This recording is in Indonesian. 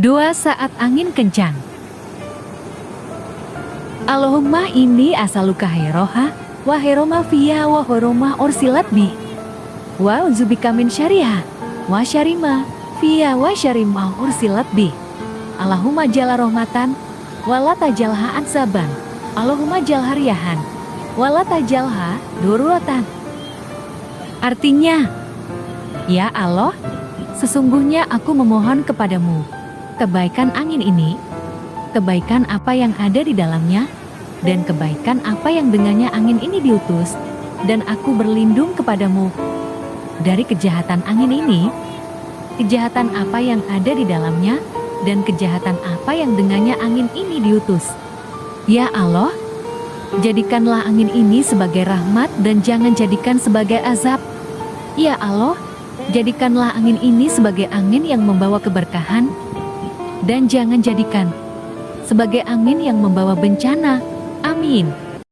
Doa saat angin kencang. Allahumma inni as'aluka khairoha wa khairoma fiha wa khairoma ursilat bi. Wa uzubika min syariha wa syarima fiha wa syarima ursilat bi. Allahumma jalla rahmatan wa la tajalha ansaban. Allahumma jalha riyahan wa la tajalha dururatan. Artinya, ya Allah, sesungguhnya aku memohon kepadamu kebaikan angin ini, kebaikan apa yang ada di dalamnya, dan kebaikan apa yang dengannya angin ini diutus, dan aku berlindung kepadamu dari kejahatan angin ini, kejahatan apa yang ada di dalamnya, dan kejahatan apa yang dengannya angin ini diutus. Ya Allah, jadikanlah angin ini sebagai rahmat dan jangan jadikan sebagai azab. Ya Allah, jadikanlah angin ini sebagai angin yang membawa keberkahan, dan jangan jadikan sebagai angin yang membawa bencana. Amin.